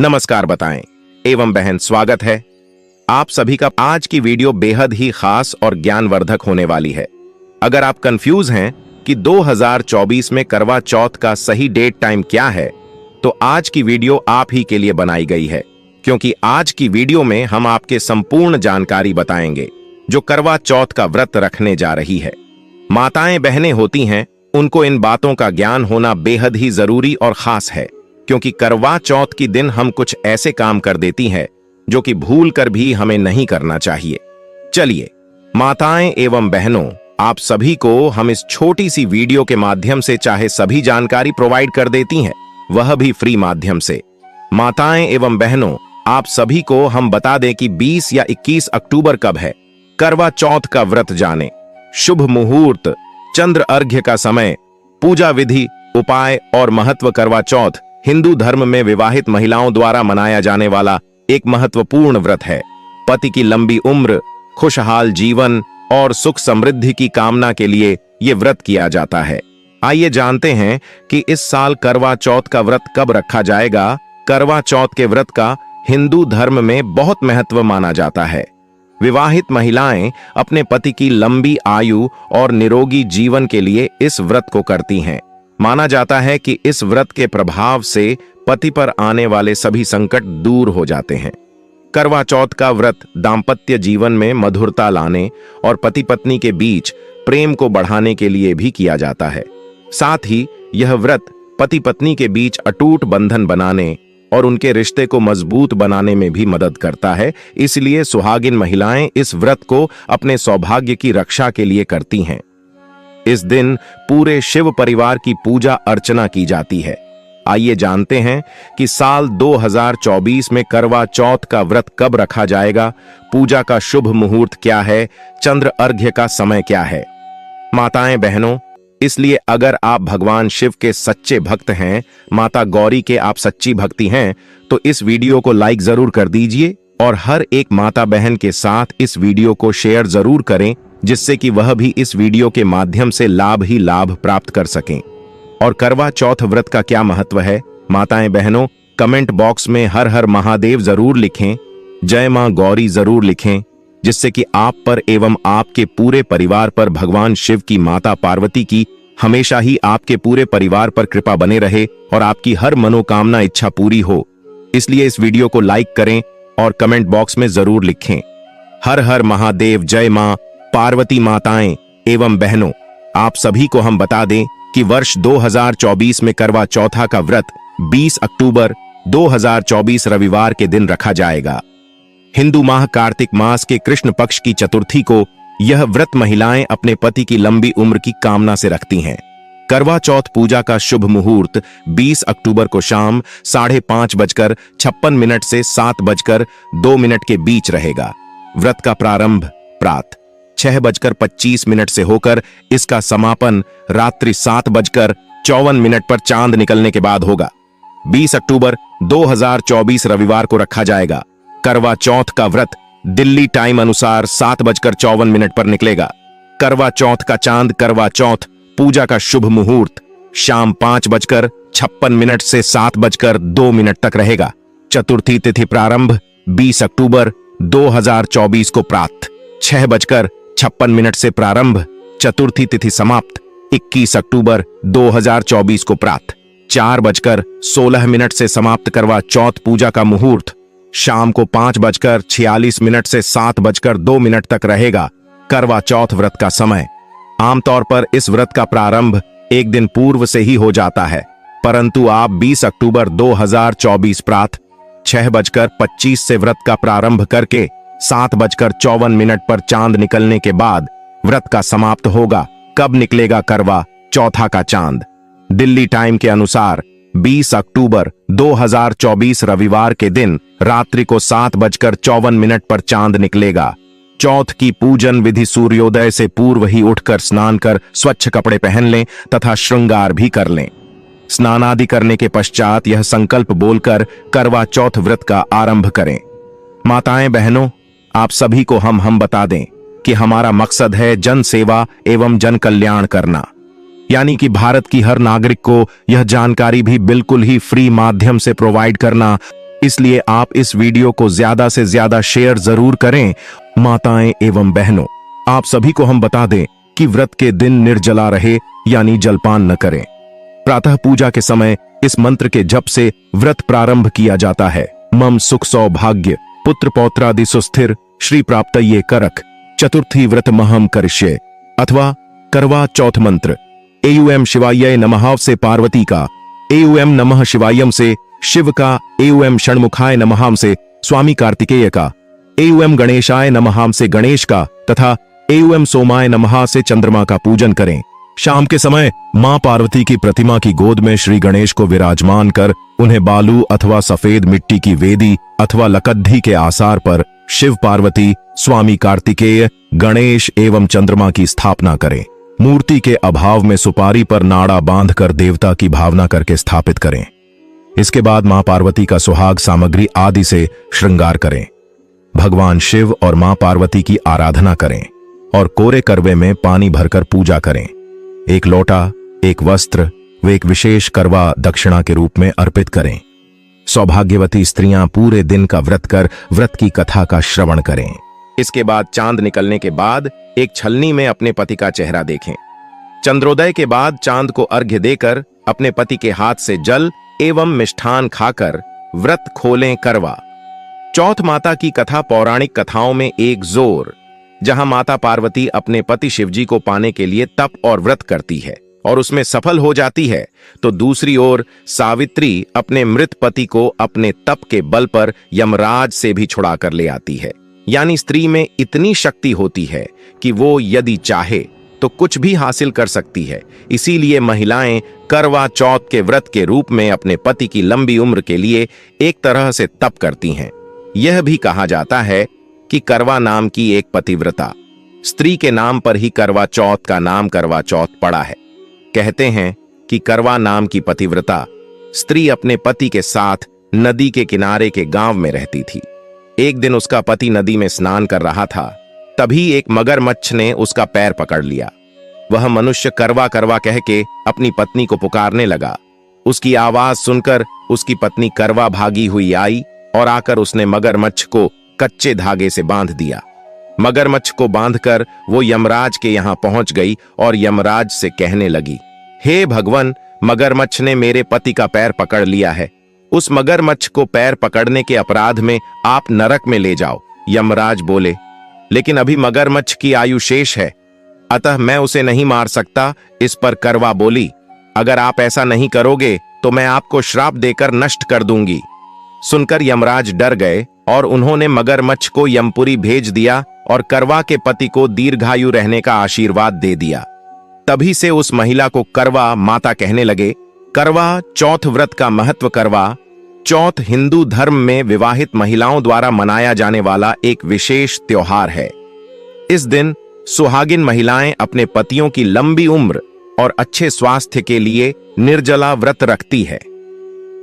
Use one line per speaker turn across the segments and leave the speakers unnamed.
नमस्कार बताएं एवं बहन, स्वागत है आप सभी का। आज की वीडियो बेहद ही खास और ज्ञानवर्धक होने वाली है। अगर आप कंफ्यूज हैं कि 2024 में करवा चौथ का सही डेट टाइम क्या है, तो आज की वीडियो आप ही के लिए बनाई गई है, क्योंकि आज की वीडियो में हम आपके संपूर्ण जानकारी बताएंगे जो करवा चौथ का व्रत रखने जा रही है। माताएं बहनें होती हैं, उनको इन बातों का ज्ञान होना बेहद ही जरूरी और खास है, क्योंकि करवा चौथ की दिन हम कुछ ऐसे काम कर देती हैं जो कि भूल कर भी हमें नहीं करना चाहिए। चलिए माताएं एवं बहनों, आप सभी को हम इस छोटी सी वीडियो के माध्यम से चाहे सभी जानकारी प्रोवाइड कर देती हैं, वह भी फ्री माध्यम से। माताएं एवं बहनों, आप सभी को हम बता दें कि 20 या 21 अक्टूबर कब है। करवा चौथ का व्रत जाने, शुभ मुहूर्त, चंद्र अर्घ्य का समय, पूजा विधि, उपाय और महत्व। करवा चौथ हिंदू धर्म में विवाहित महिलाओं द्वारा मनाया जाने वाला एक महत्वपूर्ण व्रत है। पति की लंबी उम्र, खुशहाल जीवन और सुख समृद्धि की कामना के लिए यह व्रत किया जाता है। आइए जानते हैं कि इस साल करवा चौथ का व्रत कब रखा जाएगा। करवा चौथ के व्रत का हिंदू धर्म में बहुत महत्व माना जाता है। विवाहित महिलाएं अपने पति की लंबी आयु और निरोगी जीवन के लिए इस व्रत को करती हैं। माना जाता है कि इस व्रत के प्रभाव से पति पर आने वाले सभी संकट दूर हो जाते हैं। करवा चौथ का व्रत दाम्पत्य जीवन में मधुरता लाने और पति पत्नी के बीच प्रेम को बढ़ाने के लिए भी किया जाता है। साथ ही यह व्रत पति पत्नी के बीच अटूट बंधन बनाने और उनके रिश्ते को मजबूत बनाने में भी मदद करता है। इसलिए सुहागिन महिलाएं इस व्रत को अपने सौभाग्य की रक्षा के लिए करती हैं। इस दिन पूरे शिव परिवार की पूजा अर्चना की जाती है। आइए जानते हैं कि साल 2024 में करवा चौथ का व्रत कब रखा जाएगा, पूजा का शुभ मुहूर्त क्या है, चंद्र अर्घ्य का समय क्या है। माताएं बहनों, इसलिए अगर आप भगवान शिव के सच्चे भक्त हैं, माता गौरी के आप सच्ची भक्ति हैं, तो इस वीडियो को लाइक जरूर कर दीजिए और हर एक माता बहन के साथ इस वीडियो को शेयर जरूर करें, जिससे कि वह भी इस वीडियो के माध्यम से लाभ ही लाभ प्राप्त कर सकें। और करवा चौथ व्रत का क्या महत्व है, माताएं बहनों, कमेंट बॉक्स में हर हर महादेव जरूर लिखें, जय मां गौरी जरूर लिखें, जिससे कि आप पर एवं आपके पूरे परिवार पर भगवान शिव की माता पार्वती की हमेशा ही आपके पूरे परिवार पर कृपा बने रहे और आपकी हर मनोकामना इच्छा पूरी हो। इसलिए इस वीडियो को लाइक करें और कमेंट बॉक्स में जरूर लिखें, हर हर महादेव, जय मां पार्वती। माताएं एवं बहनों, आप सभी को हम बता दें कि वर्ष 2024 में करवा चौथा का व्रत 20 अक्टूबर 2024 रविवार के दिन रखा जाएगा। हिंदू माह कार्तिक मास के कृष्ण पक्ष की चतुर्थी को यह व्रत महिलाएं अपने पति की लंबी उम्र की कामना से रखती हैं। करवा चौथ पूजा का शुभ मुहूर्त 20 अक्टूबर को शाम 5:56 से 7:02 के बीच रहेगा। व्रत का प्रारंभ प्रातः 6:25 से होकर इसका समापन रात्रि 7:54 पर चांद निकलने के बाद होगा। 20 अक्टूबर 2024 रविवार को रखा जाएगा। करवा चौथ का व्रत दिल्ली टाइम अनुसार 7:54 पर निकलेगा। करवा चौथ का चांद, करवा चौथ पूजा का शुभ मुहूर्त शाम 5:56 से 7:02 तक रहेगा। चतुर्थी तिथि प्रारंभ 20 अक्टूबर 2024 को प्रातः 6:56 से प्रारंभ, चतुर्थी तिथि समाप्त 21 अक्टूबर 2024 को प्रातः 4:16 से समाप्त। करवा चौथ पूजा का मुहूर्त शाम को 5:46 से 7:02 तक रहेगा। करवा चौथ व्रत का समय, आमतौर पर इस व्रत का प्रारंभ एक दिन पूर्व से ही हो जाता है, परंतु आप 20 अक्टूबर 2024 प्रातः 6:25 से व्रत का प्रारंभ करके 7:54 पर चांद निकलने के बाद व्रत का समाप्त होगा। कब निकलेगा करवा चौथा का चांद? दिल्ली टाइम के अनुसार 20 अक्टूबर 2024 रविवार के दिन रात्रि को 7:54 पर चांद निकलेगा। चौथ की पूजन विधि सूर्योदय से पूर्व ही उठकर स्नान कर स्वच्छ कपड़े पहन लें तथा श्रृंगार भी कर लें। स्नान आदि करने के पश्चात यह संकल्प बोलकर करवा चौथ व्रत का आरंभ करें। माताएं बहनों, आप सभी को हम बता दें कि हमारा मकसद है जन सेवा एवं जन कल्याण करना। यानी कि भारत की हर नागरिक को यह जानकारी भी बिल्कुल ही फ्री माध्यम से प्रोवाइड करना इसलिए आप इस वीडियो को ज्यादा से ज्यादा शेयर जरूर करें। माताएं एवं बहनों, आप सभी को हम बता दें कि व्रत के दिन निर्जला रहे, यानी जलपान न करें। प्रातः पूजा के समय इस मंत्र के जप से व्रत प्रारंभ किया जाता है। मम सुख सौभाग्य पुत्र पौत्रादि सुस्थिर श्री प्राप्तये करक चतुर्थी व्रत महम करिष्ये। अथवा करवा चौथ मंत्र एम शिवाय नमः से पार्वती का, एम नमः शिवायम से शिव का, एम षण्मुखाय नमः से स्वामी कार्तिकेय का, एम गणेशाय नमः से गणेश का तथा एम सोमाय नमः से चंद्रमा का पूजन करें। शाम के समय मां पार्वती की प्रतिमा की गोद में श्री गणेश को विराजमान कर उन्हें बालू अथवा सफेद मिट्टी की वेदी अथवा लकड्ढी के आसार पर शिव पार्वती, स्वामी कार्तिकेय, गणेश एवं चंद्रमा की स्थापना करें। मूर्ति के अभाव में सुपारी पर नाड़ा बांधकर देवता की भावना करके स्थापित करें। इसके बाद मां पार्वती का सुहाग सामग्री आदि से श्रृंगार करें। भगवान शिव और मां पार्वती की आराधना करें और कोरे करवे में पानी भरकर पूजा करें। एक लोटा, एक वस्त्र व एक विशेष करवा दक्षिणा के रूप में अर्पित करें। सौभाग्यवती स्त्रियां पूरे दिन का व्रत कर व्रत की कथा का श्रवण करें। इसके बाद चांद निकलने के बाद एक छलनी में अपने पति का चेहरा देखें। चंद्रोदय के बाद चांद को अर्घ्य देकर अपने पति के हाथ से जल एवं मिष्ठान खाकर व्रत खोलें करवा चौथ। माता की कथा पौराणिक कथाओं में एक जोर, जहां माता पार्वती अपने पति शिवजी को पाने के लिए तप और व्रत करती है और उसमें सफल हो जाती है, तो दूसरी ओर सावित्री अपने मृत पति को अपने तप के बल पर यमराज से भी छुड़ा कर ले आती है। यानी स्त्री में इतनी शक्ति होती है कि वो यदि चाहे तो कुछ भी हासिल कर सकती है। इसीलिए महिलाएं करवा चौथ के व्रत के रूप में अपने पति की लंबी उम्र के लिए एक तरह से तप करती हैं। यह भी कहा जाता है कि करवा नाम की एक पतिव्रता स्त्री के नाम पर ही करवा चौथ का नाम करवा चौथ पड़ा है। कहते हैं कि करवा नाम की पतिव्रता स्त्री अपने पति के साथ नदी के किनारे के गांव में रहती थी। एक दिन उसका पति नदी में स्नान कर रहा था, तभी एक मगरमच्छ ने उसका पैर पकड़ लिया। वह मनुष्य करवा करवा कह के अपनी पत्नी को पुकारने लगा। उसकी आवाज सुनकर उसकी पत्नी करवा भागी हुई आई और आकर उसने मगरमच्छ को कच्चे धागे से बांध दिया। मगरमच्छ को बांधकर वो यमराज के यहां पहुंच गई और यमराज से कहने लगी, हे भगवान, मगरमच्छ ने मेरे पति का पैर पकड़ लिया है। उस मगरमच्छ को पैर पकड़ने के अपराध में आप नरक में ले जाओ। यमराज बोले, लेकिन अभी मगरमच्छ की आयु शेष है, अतः मैं उसे नहीं मार सकता। इस पर करवा बोली, अगर आप ऐसा नहीं करोगे तो मैं आपको श्राप देकर नष्ट कर दूंगी। सुनकर यमराज डर गए और उन्होंने मगरमच्छ को यमपुरी भेज दिया और करवा के पति को दीर्घायु रहने का आशीर्वाद दे दिया। तभी से उस महिला को करवा माता कहने लगे। करवा चौथ व्रत का महत्व। करवा चौथ हिंदू धर्म में विवाहित महिलाओं द्वारा मनाया जाने वाला एक विशेष त्योहार है। इस दिन सुहागिन महिलाएं अपने पतियों की लंबी उम्र और अच्छे स्वास्थ्य के लिए निर्जला व्रत रखती है।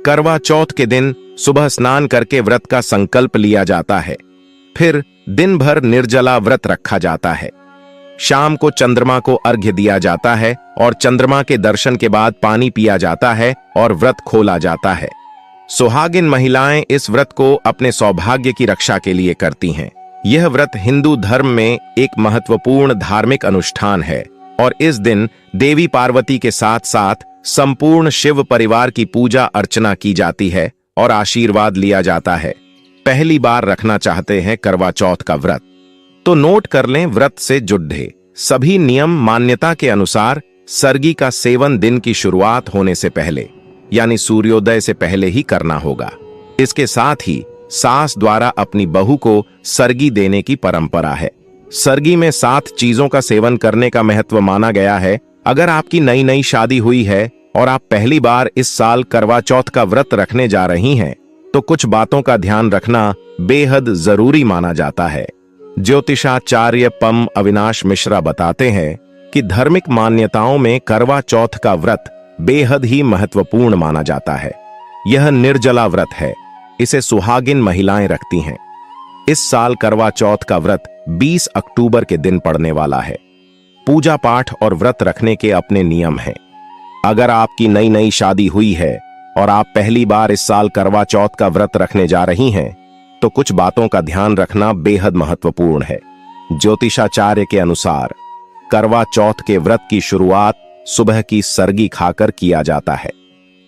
करवा चौथ के दिन सुबह स्नान करके व्रत का संकल्प लिया जाता है। फिर दिन भर निर्जला व्रत रखा जाता है। शाम को चंद्रमा को अर्घ्य दिया जाता है और चंद्रमा के दर्शन के बाद पानी पिया जाता है और व्रत खोला जाता है। सुहागिन महिलाएं इस व्रत को अपने सौभाग्य की रक्षा के लिए करती हैं। यह व्रत हिंदू धर्म में एक महत्वपूर्ण धार्मिक अनुष्ठान है और इस दिन देवी पार्वती के साथ साथ संपूर्ण शिव परिवार की पूजा अर्चना की जाती है और आशीर्वाद लिया जाता है। पहली बार रखना चाहते हैं करवा चौथ का व्रत तो नोट कर लें, व्रत से जुड़े सभी नियम मान्यता के अनुसार सरगी का सेवन दिन की शुरुआत होने से पहले यानी सूर्योदय से पहले ही करना होगा। इसके साथ ही सास द्वारा अपनी बहू को सरगी देने की परंपरा है। सरगी में 7 चीजों का सेवन करने का महत्व माना गया है। अगर आपकी नई नई शादी हुई है और आप पहली बार इस साल करवा चौथ का व्रत रखने जा रही हैं, तो कुछ बातों का ध्यान रखना बेहद जरूरी माना जाता है। ज्योतिषाचार्य पम अविनाश मिश्रा बताते हैं कि धार्मिक मान्यताओं में करवा चौथ का व्रत बेहद ही महत्वपूर्ण माना जाता है। यह निर्जला व्रत है, इसे सुहागिन महिलाएं रखती हैं। इस साल करवा चौथ का व्रत 20 अक्टूबर के दिन पड़ने वाला है। पूजा पाठ और व्रत रखने के अपने नियम हैं। अगर आपकी नई नई शादी हुई है और आप पहली बार इस साल करवा चौथ का व्रत रखने जा रही हैं, तो कुछ बातों का ध्यान रखना बेहद महत्वपूर्ण है। ज्योतिषाचार्य के अनुसार करवा चौथ के व्रत की शुरुआत सुबह की सरगी खाकर किया जाता है।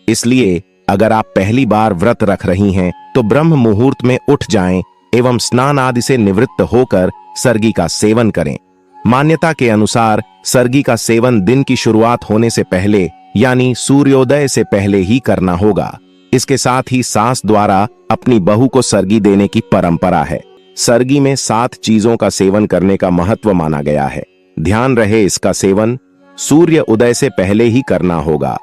इसलिए अगर आप पहली बार व्रत रख रही हैं तो ब्रह्म मुहूर्त में उठ जाएं एवं स्नान आदि से निवृत्त होकर सरगी का सेवन करें। मान्यता के अनुसार सरगी का सेवन दिन की शुरुआत होने से पहले यानी सूर्योदय से पहले ही करना होगा। इसके साथ ही सास द्वारा अपनी बहू को सरगी देने की परंपरा है। सरगी में 7 चीजों का सेवन करने का महत्व माना गया है। ध्यान रहे, इसका सेवन सूर्य उदय से पहले ही करना होगा।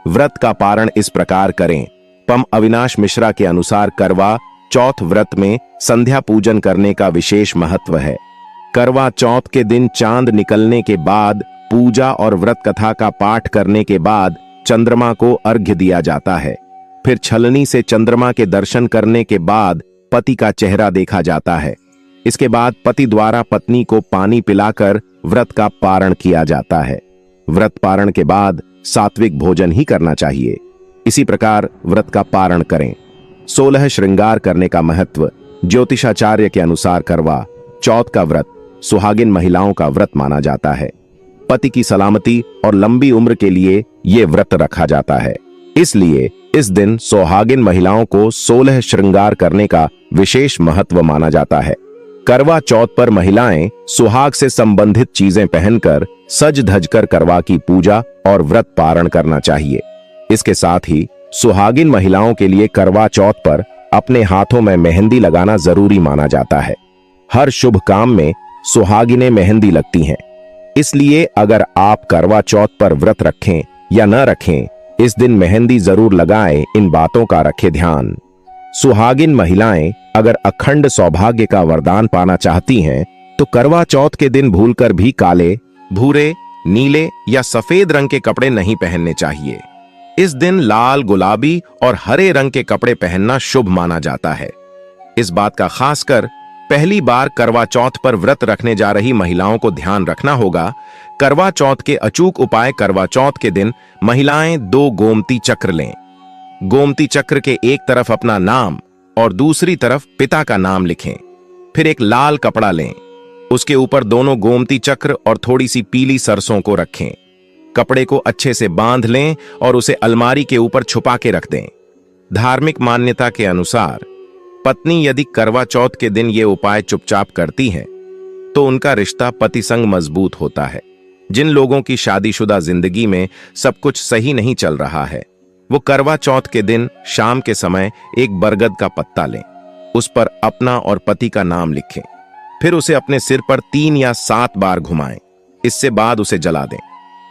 व्रत का पारण इस प्रकार करें। पम अविनाश मिश्रा के अनुसार करवा चौथ व्रत में संध्या पूजन करने का विशेष महत्व है। करवा चौथ के दिन चांद निकलने के बाद पूजा और व्रत कथा का पाठ करने के बाद चंद्रमा को अर्घ्य दिया जाता है। फिर छलनी से चंद्रमा के दर्शन करने के बाद पति का चेहरा देखा जाता है। इसके बाद पति द्वारा पत्नी को पानी पिलाकर व्रत का पारण किया जाता है। व्रत पारण के बाद सात्विक भोजन ही करना चाहिए। इसी प्रकार व्रत का पारण करें। 16 श्रृंगार करने का महत्व। ज्योतिषाचार्य के अनुसार करवा चौथ का व्रत सुहागिन महिलाओं का व्रत माना जाता है। पति की सलामती और लंबी उम्र के लिए यह व्रत रखा जाता है। इसलिए इस दिन सुहागिन महिलाओं को 16 श्रृंगार करने का विशेष महत्व माना जाता है। करवा चौथ पर महिलाएं सुहाग से संबंधित चीजें पहनकर सज धजकर करवा की पूजा और व्रत पारण करना चाहिए। इसके साथ ही सुहागिन महिलाओं के लिए करवा चौथ पर अपने हाथों में मेहंदी लगाना जरूरी माना जाता है। हर शुभ काम में सुहागिनें मेहंदी लगती हैं। इसलिए अगर आप करवा चौथ पर व्रत रखें या न रखें, इस दिन मेहंदी जरूर लगाएं। इन बातों का रखें ध्यान। सुहागिन महिलाएं अगर अखंड सौभाग्य का वरदान पाना चाहती हैं तो करवा चौथ के दिन भूलकर भी काले, भूरे, नीले या सफेद रंग के कपड़े नहीं पहनने चाहिए। इस दिन लाल, गुलाबी और हरे रंग के कपड़े पहनना शुभ माना जाता है। इस बात का खासकर पहली बार करवा चौथ पर व्रत रखने जा रही महिलाओं को ध्यान रखना होगा। करवा चौथ के अचूक उपाय। करवा चौथ के दिन महिलाएं 2 गोमती चक्र लें। गोमती चक्र के एक तरफ अपना नाम और दूसरी तरफ पिता का नाम लिखें। फिर एक लाल कपड़ा लें, उसके ऊपर दोनों गोमती चक्र और थोड़ी सी पीली सरसों को रखें। कपड़े को अच्छे से बांध लें और उसे अलमारी के ऊपर छुपा के रख दें। धार्मिक मान्यता के अनुसार पत्नी यदि करवा चौथ के दिन ये उपाय चुपचाप करती है तो उनका रिश्ता पति संग मजबूत होता है। जिन लोगों की शादीशुदा जिंदगी में सब कुछ सही नहीं चल रहा है, वो करवा चौथ के दिन शाम के समय एक बरगद का पत्ता लें, उस पर अपना और पति का नाम लिखें, फिर उसे अपने सिर पर 3 या 7 बार घुमाएं। इससे बाद उसे जला दें।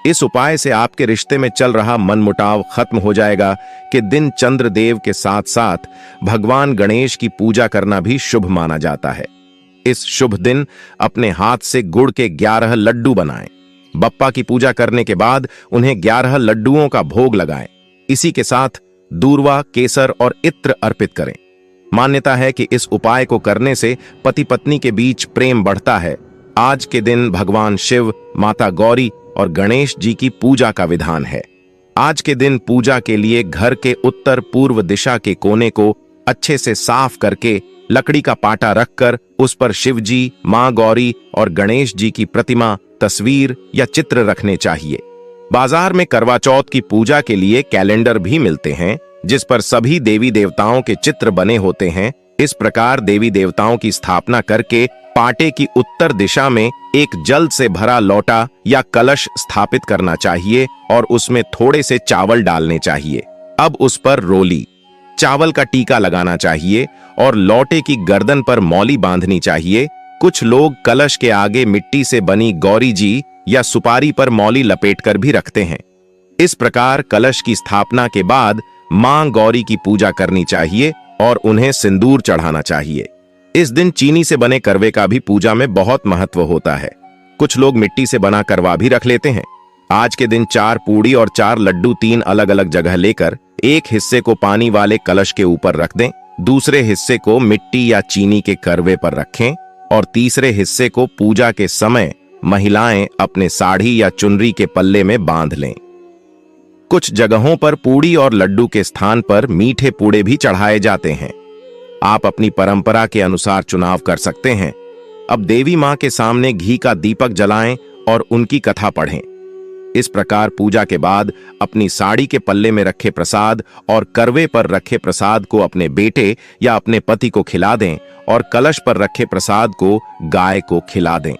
इस उपाय से आपके रिश्ते में चल रहा मनमुटाव खत्म हो जाएगा। कि दिन चंद्रदेव के साथ साथ भगवान गणेश की पूजा करना भी शुभ माना जाता है। इस शुभ दिन अपने हाथ से गुड़ के 11 लड्डू बनाएं। बप्पा की पूजा करने के बाद उन्हें 11 लड्डुओं का भोग लगाएं। इसी के साथ दूर्वा, केसर और इत्र अर्पित करें। मान्यता है कि इस उपाय को करने से पति पत्नी के बीच प्रेम बढ़ता है। आज के दिन भगवान शिव, माता गौरी और गणेश जी की पूजा का विधान है। आज के दिन पूजा के लिए घर के उत्तर पूर्व दिशा के कोने को अच्छे से साफ करके लकड़ी का पाटा रखकर उस पर शिव जी, मां गौरी और गणेश जी की प्रतिमा, तस्वीर या चित्र रखने चाहिए। बाजार में करवा चौथ की पूजा के लिए कैलेंडर भी मिलते हैं जिस पर सभी देवी देवताओं के चित्र बने होते हैं। इस प्रकार देवी देवताओं की स्थापना करके पाटे की उत्तर दिशा में एक जल से भरा लोटा या कलश स्थापित करना चाहिए और उसमें थोड़े से चावल डालने चाहिए। अब उस पर रोली, चावल का टीका लगाना चाहिए और लोटे की गर्दन पर मौली बांधनी चाहिए। कुछ लोग कलश के आगे मिट्टी से बनी गौरी जी या सुपारी पर मौली लपेटकर भी रखते हैं। इस प्रकार कलश की स्थापना के बाद मां गौरी की पूजा करनी चाहिए और उन्हें सिंदूर चढ़ाना चाहिए। इस दिन चीनी से बने करवे का भी पूजा में बहुत महत्व होता है। कुछ लोग मिट्टी से बना करवा भी रख लेते हैं। आज के दिन 4 पूड़ी और 4 लड्डू 3 अलग अलग जगह लेकर एक हिस्से को पानी वाले कलश के ऊपर रख दें, दूसरे हिस्से को मिट्टी या चीनी के करवे पर रखें और तीसरे हिस्से को पूजा के समय महिलाएं अपने साड़ी या चुनरी के पल्ले में बांध लें। कुछ जगहों पर पूड़ी और लड्डू के स्थान पर मीठे पूड़े भी चढ़ाए जाते हैं। आप अपनी परंपरा के अनुसार चुनाव कर सकते हैं। अब देवी मां के सामने घी का दीपक जलाएं और उनकी कथा पढ़ें। इस प्रकार पूजा के बाद अपनी साड़ी के पल्ले में रखे प्रसाद और करवे पर रखे प्रसाद को अपने बेटे या अपने पति को खिला दें और कलश पर रखे प्रसाद को गाय को खिला दें।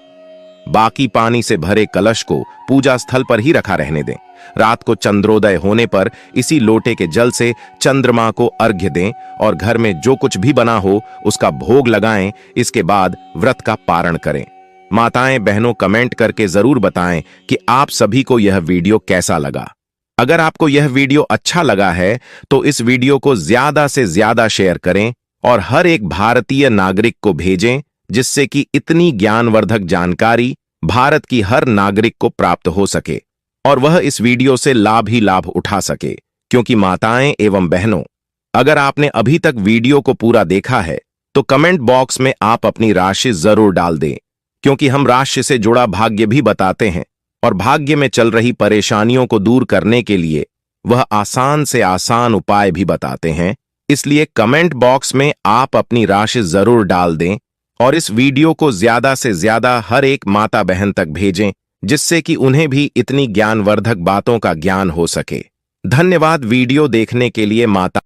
बाकी पानी से भरे कलश को पूजा स्थल पर ही रखा रहने दें। रात को चंद्रोदय होने पर इसी लोटे के जल से चंद्रमा को अर्घ्य दें और घर में जो कुछ भी बना हो उसका भोग लगाएं। इसके बाद व्रत का पारण करें। माताएं बहनों कमेंट करके जरूर बताएं कि आप सभी को यह वीडियो कैसा लगा। अगर आपको यह वीडियो अच्छा लगा है तो इस वीडियो को ज्यादा से ज्यादा शेयर करें और हर एक भारतीय नागरिक को भेजें, जिससे कि इतनी ज्ञानवर्धक जानकारी भारत की हर नागरिक को प्राप्त हो सके और वह इस वीडियो से लाभ ही लाभ उठा सके। क्योंकि माताएं एवं बहनों, अगर आपने अभी तक वीडियो को पूरा देखा है तो कमेंट बॉक्स में आप अपनी राशि जरूर डाल दें, क्योंकि हम राशि से जुड़ा भाग्य भी बताते हैं और भाग्य में चल रही परेशानियों को दूर करने के लिए वह आसान से आसान उपाय भी बताते हैं। इसलिए कमेंट बॉक्स में आप अपनी राशि जरूर डाल दें और इस वीडियो को ज्यादा से ज्यादा हर एक माता बहन तक भेजें, जिससे कि उन्हें भी इतनी ज्ञानवर्धक बातों का ज्ञान हो सके। धन्यवाद वीडियो देखने के लिए माता।